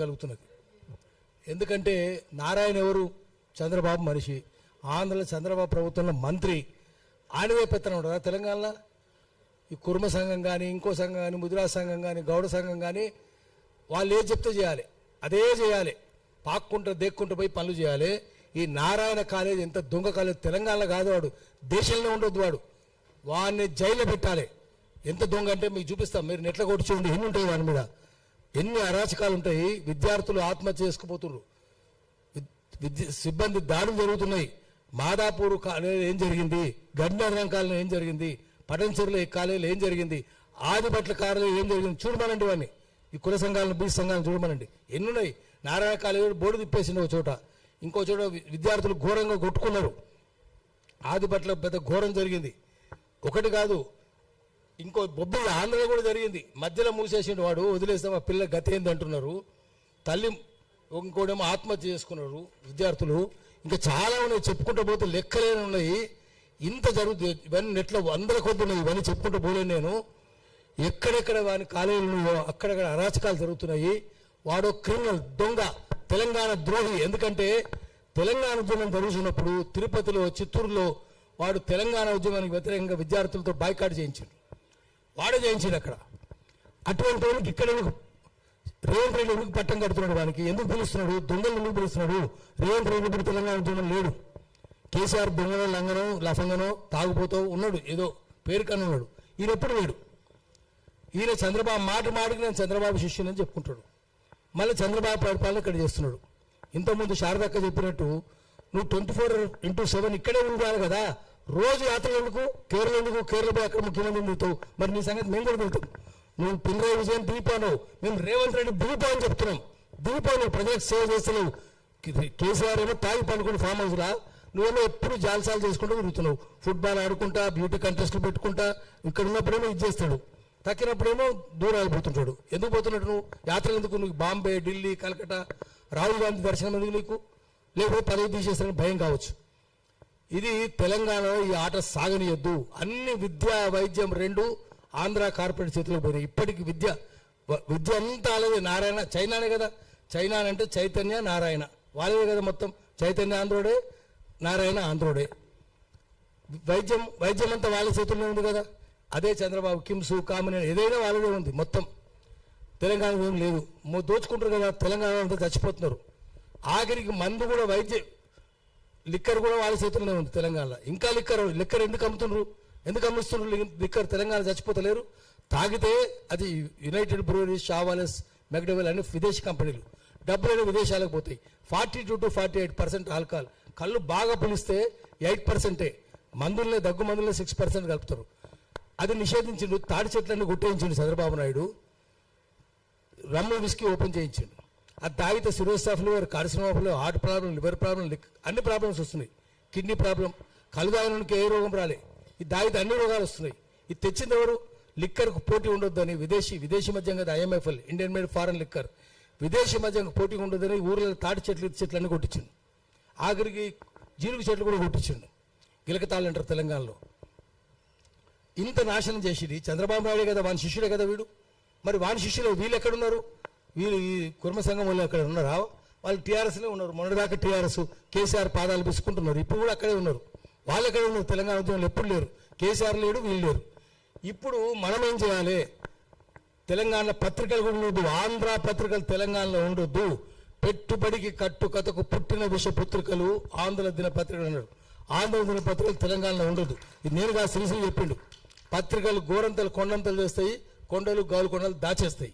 కలుగుతున్నది. ఎందుకంటే నారాయణ ఎవరు? చంద్రబాబు మనిషి, ఆంధ్రలో చంద్రబాబు ప్రభుత్వంలో మంత్రి. ఆయనవే పెత్తనం ఉండదా తెలంగాణలో? ఈ కుర్మ సంఘం కానీ, ఇంకో సంఘం కానీ, ముదిరా సంఘం కానీ, గౌడ సంఘం కానీ, వాళ్ళు ఏం చెప్తే చేయాలి అదే చేయాలి. పాక్కుంటూ దేక్కుంటూ పోయి పనులు చేయాలి. ఈ నారాయణ కాలేజ్ ఎంత దొంగ కాలేజ్! తెలంగాణలో కాదు వాడు, దేశంలో ఉండొద్దు వాడు. వాడిని జైల్లో పెట్టాలి. ఎంత దొంగ అంటే మీకు చూపిస్తాం, మీరు నెట్లో కొట్టి చూడండి ఎన్ని ఉంటాయి వాని మీద, ఎన్ని అరాచకాలు ఉంటాయి. విద్యార్థులు ఆత్మహత్య చేసుకుపోతున్నారు, సిబ్బంది దాడులు జరుగుతున్నాయి. మాదాపూర్ కాలేజీలో ఏం జరిగింది, గడ్డరం కాలేజీలో ఏం జరిగింది, పటంచెరులో కాలేజీలో ఏం జరిగింది, ఆదిపట్ల కాలేజీలో ఏం జరిగింది చూడమనండి. వాడిని ఈ కుల సంఘాలను, బీసీ సంఘాలను చూడమనండి. ఎన్నున్నాయి. నారాయణ కాలేజీ బోర్డు తిప్పేసింది ఒక చోట, ఇంకో చోట విద్యార్థులు ఘోరంగా కొట్టుకున్నారు. ఆదిపట్ల పెద్ద ఘోరం జరిగింది. ఒకటి కాదు, ఇంకో బొబ్బిలి ఆంధ్రలో కూడా జరిగింది. మధ్యలో మూసేసిండు వాడు, వదిలేస్తాం ఆ పిల్ల గతి ఏంది అంటున్నారు. తల్లి ఇంకోటేమో ఆత్మహత్య చేసుకున్నారు విద్యార్థులు. ఇంకా చాలా ఉన్నాయి, చెప్పుకుంటూ పోతే లెక్కలేని ఉన్నాయి. ఇంత జరుగుతుంది. ఇవన్నీ నెట్లో వందల కొద్ది ఉన్నాయి, ఇవన్నీ చెప్పుకుంటూ పోలేను నేను. ఎక్కడెక్కడ వాని కాలేజీలు అక్కడక్కడ అరాచకాలు జరుగుతున్నాయి. వాడు క్రిమినల్, దొంగ, తెలంగాణ ద్రోహి. ఎందుకంటే తెలంగాణ ఉద్యమం జరుగుతున్నప్పుడు తిరుపతిలో, చిత్తూరులో వాడు తెలంగాణ ఉద్యమానికి వ్యతిరేకంగా విద్యార్థులతో బాయ్కాట్ చేయించాడు. వాడే చేయించాడు అక్కడ. అటువంటి వాళ్ళకి ఇక్కడ రేవంత్ రెడ్డి ఎందుకు పట్టం కడుతున్నాడు? వానికి ఎందుకు పిలుస్తున్నాడు? దొంగలు ఎందుకు పిలుస్తున్నాడు? రేవంత్ రెడ్డి ఇప్పుడు తెలంగాణ ఉద్యమం లేడు. కేసీఆర్ దొంగనో, లంగనో, లఫంగనో, తాగుపోతూ ఉన్నాడు, ఏదో పేరు కనున్నాడు. ఈయన ఎప్పుడు లేడు. ఈయన చంద్రబాబు మాటికి నేను చంద్రబాబు శిష్యుని చెప్పుకుంటాడు. మళ్ళీ చంద్రబాబు పరిపాలన ఇక్కడ చేస్తున్నాడు. ఇంతకుముందు శారదక్క చెప్పినట్టు నువ్వు 24/7 ఇక్కడే ఉండాలి కదా. రోజు యాత్రలు ఎందుకు? కేరళ ఎందుకు? కేరళ పోయి అక్కడ ముఖ్యమంత్రి దిగుతావు. మరి నీ సంగతి మేము కూడా దిగుతాం. నువ్వు పినరాయి విజయన్ దిగిపోనావు, మేము రేవంత్ రెడ్డి దిగిపో అని చెప్తున్నాం. దిగిపోయినావు, ప్రజలకు సేవ చేస్తున్నావు. కేసీఆర్ ఏమో తాగి పనుకుని ఫామ్ హౌస్లా, నువ్వేమో ఎప్పుడు జాలసాలు చేసుకుంటూ తిరుగుతున్నావు. ఫుట్బాల్ ఆడుకుంటా, బ్యూటీ కంటెస్ట్లు పెట్టుకుంటా, ఇక్కడ ఉన్నప్పుడేమో ఇది చేస్తాడు, తక్కినప్పుడేమో దూరం అయిపోతుంటాడు. ఎందుకు పోతున్నట్టు నువ్వు? యాత్రలు ఎందుకు? నువ్వు బాంబే, ఢిల్లీ, కలకట్టా, రాహుల్ గాంధీ దర్శనం ఎందుకు నీకు? లేకపోతే పదవి తీసేస్తారని భయం కావచ్చు. ఇది తెలంగాణలో ఈ ఆట సాగనీయద్దు. అన్ని విద్య, వైద్యం రెండు ఆంధ్ర కార్పొరేట్ చేతిలో పోయినాయి. ఇప్పటికి విద్య అంతా అలాగే. నారాయణ చైనానే కదా, చైనా అంటే చైతన్య నారాయణ వాళ్ళే కదా మొత్తం. చైతన్య ఆంధ్రోడే, నారాయణ ఆంధ్రోడే. వైద్యం అంతా వాళ్ళ చేతుల్లో ఉంది కదా. అదే చంద్రబాబు కిమ్స్, కామిని ఏదైనా వాళ్ళదే ఉంది మొత్తం. తెలంగాణ ఏం లేదు. దోచుకుంటారు కదా, తెలంగాణ అంతా చచ్చిపోతున్నారు. ఆఖరికి మందు కూడా, లిక్కర్ కూడా వాళ్ళ చేతుల్లోనే ఉంది తెలంగాణలో. ఇంకా లిక్కర్ ఎందుకు అమ్ముతున్నారు? ఎందుకు అమ్మిస్తున్నారు లిక్కర్? తెలంగాణ చచ్చిపోతలేరు. తాగితే అది యునైటెడ్ బ్రూవరీస్, షావాలెస్, మెక్డవెల్ అనే విదేశీ కంపెనీలు, డబ్బులు విదేశాలకు పోతాయి. 42 to 48% ఆల్కహాల్. కళ్ళు బాగా పిలిస్తే 8%. మందులనే, దగ్గు మందులనే 6% కలుపుతారు. అది నిషేధించిండు. తాడి చెట్లన్నీ కొట్టేయించిండు Chandrababu Naidu. Rum whisky open చేయించిండు. అది తాగితే cirrhosis of liver, carcinoma of liver, heart problem, liver problem, అన్ని ప్రాబ్లమ్స్ వస్తున్నాయి. Kidney problem. కళ్ళు తాగినకి ఏ రోగం రాలే. ఇది తాగితే అన్ని రోగాలు వస్తున్నాయి. ఇది తెచ్చింది ఎవరు? లిక్కర్కు పోటీ ఉండొద్దని విదేశీ మద్యం కదా IMFL, Indian made foreign liquor. విదేశీ మద్యం పోటీ ఉండొద్దని ఊర్లో తాటి చెట్లు అన్ని కొట్టించిండు. ఆఖరికి జీలుగు చెట్లు కూడా కొట్టించిండు. గిలకతాళ్ళు అంటారు తెలంగాణలో. ఇంత నాశనం చేసేది చంద్రబాబు నాయుడే కదా, వాని శిష్యుడే కదా వీడు. మరి వాని శిష్యులు వీళ్ళు ఎక్కడున్నారు? వీళ్ళు ఈ కుర్మ సంఘం వాళ్ళు ఎక్కడ ఉన్నారా? వాళ్ళు టీఆర్ఎస్లో ఉన్నారు. మొన్నటిదాకా టీఆర్ఎస్, కేసీఆర్ పాదాలు పిసుకుంటున్నారు. ఇప్పుడు కూడా అక్కడే ఉన్నారు. వాళ్ళు ఎక్కడ ఉన్నారు? తెలంగాణ ఉద్యమంలో ఎప్పుడు లేరు. కేసీఆర్ లేడు, వీళ్ళు లేరు. ఇప్పుడు మనం ఏం చేయాలి? తెలంగాణ పత్రికలు కూడా ఉండొద్దు. ఆంధ్ర పత్రికలు తెలంగాణలో ఉండొద్దు. పెట్టుబడికి కట్టుకథకు పుట్టిన విషపత్రికలు ఆంధ్ర దినపత్రికలు అన్నారు. ఆంధ్ర దినపత్రికలు తెలంగాణలో ఉండొద్దు. ఇది నేరుగా శ్రీశ్రీ చెప్పిండు. పత్రికలు గోరంతలు కొండంతలు చేస్తాయి, కొండలు గాలు కొండలు దాచేస్తాయి.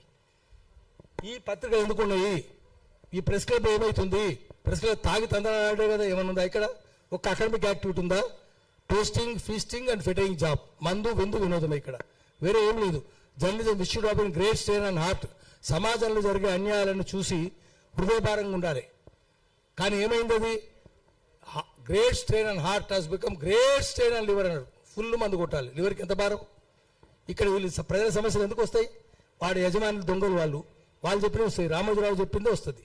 ఈ పత్రికలు ఎందుకున్నాయి? ఈ ప్రెస్ క్లబ్ ఏమవుతుంది? ప్రెస్ క్లబ్ తాగి తందనాడే కదా. ఏమన్నా ఉందా ఇక్కడ? ఒక అకాడమిక్ యాక్టివిటీ ఉందా? Toasting, feasting and fitting job. మందు, విందు, వినోదం ఇక్కడ. వేరే ఏం లేదు. Journalism issued of in great strain and heart. సమాజంలో జరిగే అన్యాయాలను చూసి హృదయభారంగా ఉండాలి. కానీ ఏమైంది? అది great strain and heart has become great strain and liver అన్నాడు. ఫుల్ మందు కొట్టాలి. లివర్కి ఎంత భారం? ఇక్కడ వీళ్ళు ప్రజల సమస్యలు ఎందుకు వస్తాయి? వాడి యజమానులు దొంగలు. వాళ్ళు చెప్పినవి వస్తాయి. రామోజీరావు చెప్పిందే వస్తుంది,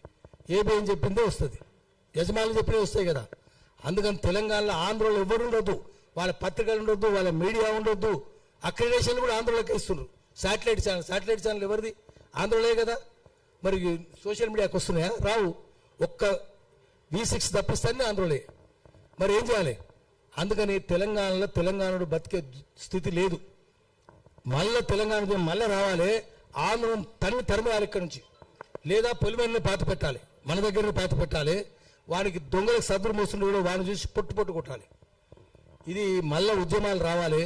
ఏబిఎన్ చెప్పిందే వస్తుంది, యజమానులు చెప్పినవి వస్తాయి కదా. అందుకని తెలంగాణలో, ఆంధ్రలో ఎవరు ఉండొద్దు. వాళ్ళ పత్రికలు ఉండొద్దు, వాళ్ళ మీడియా ఉండొద్దు. అక్రిడేషన్లు కూడా ఆంధ్రలోకి ఇస్తున్నారు. శాటిలైట్ ఛానల్ ఎవరిది? ఆంధ్రలో కదా. మరి సోషల్ మీడియాకి వస్తున్నాయా? రావు. ఒక్క V6 తప్పిస్తానే అందులోనే. మరి ఏం చేయాలి? అందుకని తెలంగాణలో బతికే స్థితి లేదు. మళ్ళీ తెలంగాణ మళ్ళీ రావాలి, ఆంధ్రం తరిమేయాలి ఇక్కడి నుంచి, లేదా పొలిమేరని పాత పెట్టాలి, మన దగ్గరనే పాత పెట్టాలి. వానికి దొంగలకు సద్దులు మోస్తుండే కూడా వాడిని చూసి పొట్టు కొట్టాలి. ఇది మళ్ళీ ఉద్యమాలు రావాలి.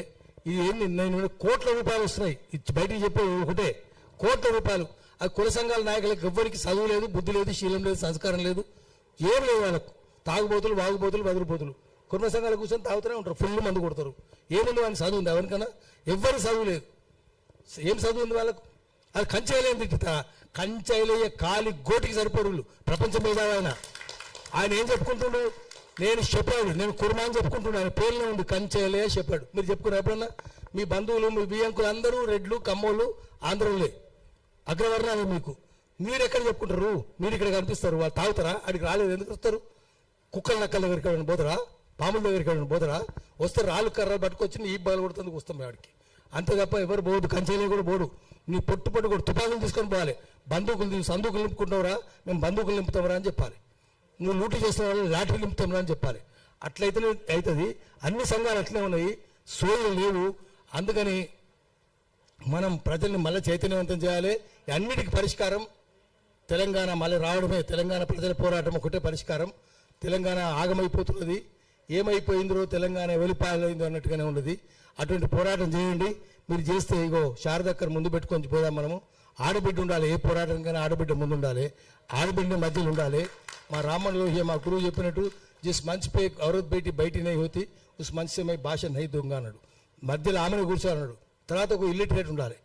ఇది ఏంది, నేను కోట్ల రూపాయలు వస్తున్నాయి, బయటికి చెప్పే ఒకటే, కోట్ల రూపాయలు. ఆ కుల సంఘాల నాయకులకు ఎవ్వరికి చదువు లేదు, బుద్ధి లేదు, శీలం లేదు, సంస్కారం లేదు, ఏం లేదు వాళ్ళకు. తాగుబోతులు, వాగుబోతులు, బదులుపోతులు కుటుంబ సంఘాలు కూర్చొని తాగుతూనే ఉంటారు, ఫుల్ మందు కొడతారు. ఏముంది వాడిని చదువు ఉంది? ఎవరికైనా ఎవ్వరు చదువు లేదు. ఏం చదువు ఉంది వాళ్ళకు? అది కంచెలేంది, కంచెలయ్యే కాలి గోటికి సరిపోరు ప్రపంచం మీద. ఆయన ఏం చెప్పుకుంటున్నాడు? నేను చెప్పాడు, నేను కుర్మా అని చెప్పుకుంటున్నాను. ఆయన పేర్లో ఉంది కంచెలే చెప్పాడు. మీరు చెప్పుకున్నారు ఎప్పుడన్నా? మీ బంధువులు, మీ బియ్యంకులు అందరూ రెడ్లు, కమ్మోళ్ళు, ఆంధ్రులే, అగ్రవర్ణాలు. మీరు ఎక్కడ చెప్పుకుంటారు? మీరు ఇక్కడ కనిపిస్తారు, వాళ్ళు తాగుతారా? అడిగి రాలేదు, ఎందుకు వస్తారు? కుక్కల నక్కల దగ్గరికి ఎవరైనా పోతారా? పాముల దగ్గరికి ఎవరైనా పోతారా? వస్తే రాళ్ళు కర్రలు పట్టుకొచ్చి నీ బాలు కొడుతుంది వస్తాం వాడికి, అంతే తప్ప ఎవరు పోదు. కంచెలే కూడా పోడు. నీ పొట్టు కూడా తుపాకులు తీసుకొని పోవాలి. బందూకులు సందూకులు నింపుకుంటావురా? మేము బందూకులు నింపుతామరా అని చెప్పాలి. నువ్వు లూటీ చేసిన వాళ్ళు లాటరీ నింపుతామరా అని చెప్పాలి. అట్లయితేనే అవుతుంది. అన్ని సంఘాలు అట్లే ఉన్నాయి, సోయలు లేవు. అందుకని మనం ప్రజల్ని మళ్ళీ చైతన్యవంతం చేయాలి. అన్నిటికీ పరిష్కారం తెలంగాణ మళ్ళీ రావడమే. తెలంగాణ ప్రజల పోరాటం ఒకటే పరిష్కారం. తెలంగాణ ఆగమైపోతున్నది, ఏమైపోయిందో తెలంగాణ వెలిపాలైందో అన్నట్టుగానే ఉన్నది. అటువంటి పోరాటం చేయండి. మీరు చేస్తే ఇగో శారదక్కర్ ముందు పెట్టుకొని పోదాం. మనము ఆడబిడ్డ ఉండాలి, ఏ పోరాటంకైనా ఆడబిడ్డ ముందు ఉండాలి, ఆడబిడ్డ మధ్యలో ఉండాలి. మా రామన్ లోహియా మా గురువు చెప్పినట్టు జిస్ మంచి పే ఔరత్ బేటి బయటి నై హోతి ఉస్ మంచి సమయ భాష నై దొంగ అన్నాడు. మధ్యలో ఆమెను కూర్చోన్నాడు. తర్వాత ఒక ఇల్లిటరేట్ ఉండాలి.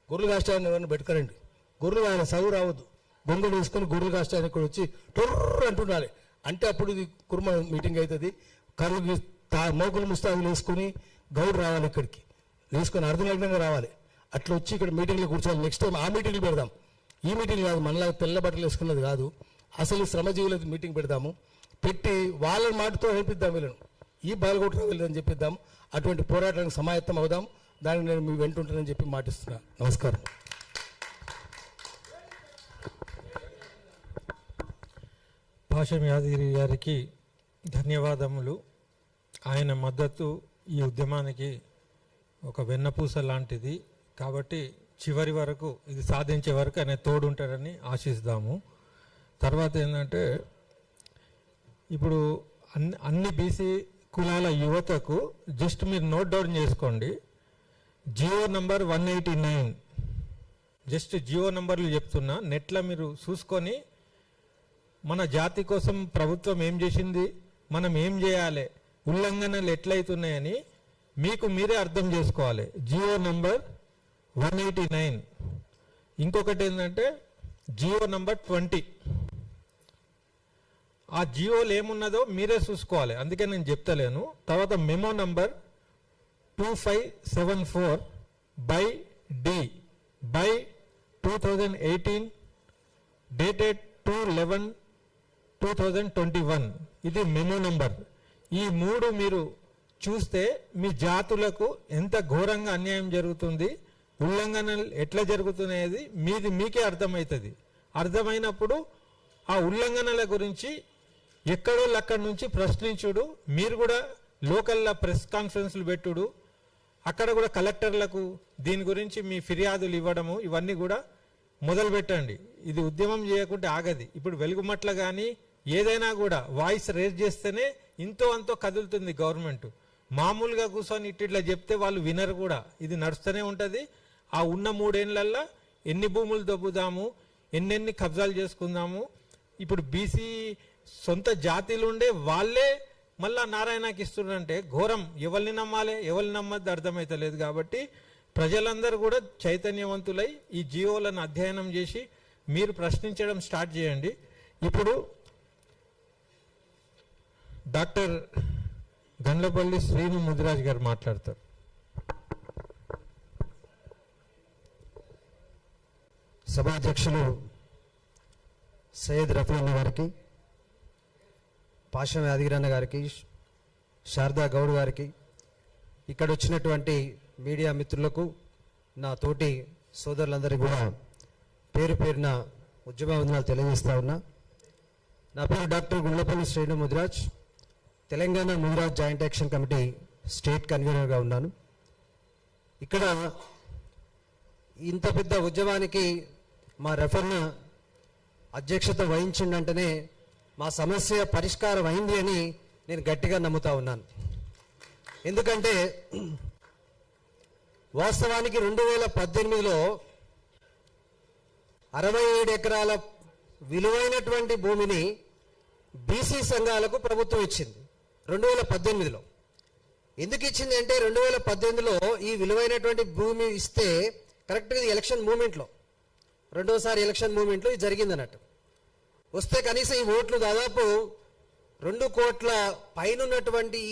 గొర్రెలు కాష్టాన్ని ఎవరిని పెట్టుకరండి. గొర్రెలు ఆయన చదువు రావద్దు, గొంగలు వేసుకొని గొర్రెలు కాష్టాన్ని ఇక్కడ వచ్చి టొర్ర అంటుండాలి. అంటే అప్పుడు ఇది కుర్మ మీటింగ్ అవుతుంది. కరువు మోకులు ముస్తాబులు వేసుకొని గౌడ్ రావాలి, ఇక్కడికి వేసుకొని అర్ధనగ్నంగా రావాలి. అట్లా వచ్చి ఇక్కడ మీటింగ్లో కూర్చోవాలి. నెక్స్ట్ టైం ఆ మీటింగ్లు పెడదాం. ఈ మీటింగ్ కాదు, మనలా తెల్ల బట్టలు వేసుకున్నది కాదు, అసలు శ్రమజీవుల మీటింగ్ పెడదాము. పెట్టి వాళ్ళ మాటతో నేర్పిద్దాం వీళ్ళను, ఈ బాలగొట్టు వెళ్ళదని చెప్పిద్దాం. అటువంటి పోరాటానికి సమాయత్తం అవుదాం. దానికి నేను మీ వెంట ఉంటానని చెప్పి మాటిస్తున్నాను. నమస్కారం. భాషం యాదగిరి గారికి ధన్యవాదములు. ఆయన మద్దతు ఈ ఉద్యమానికి ఒక వెన్నపూస లాంటిది. కాబట్టి చివరి వరకు ఇది సాధించే వరకు ఆయన తోడుంటారని ఆశిస్తాము. తర్వాత ఏంటంటే, ఇప్పుడు అన్ని బీసీ కులాల యువతకు జస్ట్ మీరు నోట్ డౌన్ చేసుకోండి. జియో నంబర్ 189, జస్ట్ జియో నంబర్లు చెప్తున్నా, నెట్లో మీరు చూసుకొని మన జాతి కోసం ప్రభుత్వం ఏం చేసింది, మనం ఏం చేయాలి, ఉల్లంఘనలు ఎట్లయితున్నాయని మీకు మీరే అర్థం చేసుకోవాలి. GO number 189. ఇంకొకటి ఏంటంటే జియో నంబర్ 20. ఆ జియోలు ఏమున్నదో మీరే చూసుకోవాలి, అందుకే నేను చెప్తలేను. తర్వాత memo number 2574 by D by 2018 dated 2/11/2021. ఇది మెమో నంబర్. ఈ మూడు మీరు చూస్తే మీ జాతులకు ఎంత ఘోరంగా అన్యాయం జరుగుతుంది, ఉల్లంఘనలు ఎట్లా జరుగుతున్నాయి మీకే అర్థమవుతుంది. అర్థమైనప్పుడు ఆ ఉల్లంఘనల గురించి ఎక్కడోళ్ళు అక్కడి నుంచి ప్రశ్నించుడు, మీరు కూడా లోకల్లో ప్రెస్ కాన్ఫరెన్స్లు పెట్టుడు, అక్కడ కూడా కలెక్టర్లకు దీని గురించి మీ ఫిర్యాదులు ఇవ్వడము, ఇవన్నీ కూడా మొదలు పెట్టండి. ఇది ఉద్యమం చేయకుంటే ఆగది. ఇప్పుడు వెలుగుమట్ల కానీ ఏదైనా కూడా వాయిస్ రేజ్ చేస్తేనే ఇంతో అంతో కదులుతుంది గవర్నమెంట్. మామూలుగా కూర్చొని ఇట్లా చెప్తే వాళ్ళు వినరు కూడా. ఇది నడుస్తూనే ఉంటుంది. ఆ ఉన్న 3 ఏళ్ళల్లో ఎన్ని భూములు దొబ్బుదాము, ఎన్నెన్ని కబ్జాలు చేసుకుందాము. ఇప్పుడు బీసీ సొంత జాతిలు ఉండే వాళ్ళే మళ్ళా నారాయణకి ఇస్తున్నారంటే ఘోరం. ఎవరిని నమ్మాలి, ఎవరిని నమ్మద్దు అర్థమవుతలేదు. కాబట్టి ప్రజలందరూ కూడా చైతన్యవంతులై ఈ జియోలను అధ్యయనం చేసి మీరు ప్రశ్నించడం స్టార్ట్ చేయండి. ఇప్పుడు డాక్టర్ గండ్లపల్లి శ్రీను ముదిరాజ్ గారు మాట్లాడతారు. సభాధ్యక్షులు సయ్యద్ రఫీ అన్న గారికి, పాషం యాదగిరన్న గారికి, శారదా గౌడ్ గారికి, ఇక్కడ వచ్చినటువంటి మీడియా మిత్రులకు, నా తోటి సోదరులందరికీ కూడా పేరు పేరున ఉద్యమ వందనాలు తెలియజేస్తా ఉన్నా. నా పేరు doctor Gundlapalli Srinu Mudiraj, Telangana Mudiraj joint action committee state కన్వీనర్గా ఉన్నాను. ఇక్కడ ఇంత పెద్ద ఉద్యమానికి మా రెఫర్న అధ్యక్షత వహించిందంటేనే మా సమస్య పరిష్కారం అయింది అని నేను గట్టిగా నమ్ముతా ఉన్నాను. ఎందుకంటే వాస్తవానికి 2018లో 67 ఎకరాల విలువైనటువంటి భూమిని బీసీ సంఘాలకు ప్రభుత్వం ఇచ్చింది 2018లో. ఎందుకు ఇచ్చింది అంటే 2018లో ఈ విలువైనటువంటి భూమి ఇస్తే కరెక్ట్గా ఇది ఎలక్షన్ మూమెంట్లో, రెండోసారి ఎలక్షన్ మూమెంట్లో ఇది జరిగింది అన్నట్టు. వస్తే కనీసం ఈ ఓట్లు దాదాపు 2 కోట్ల పైన ఉన్నటువంటి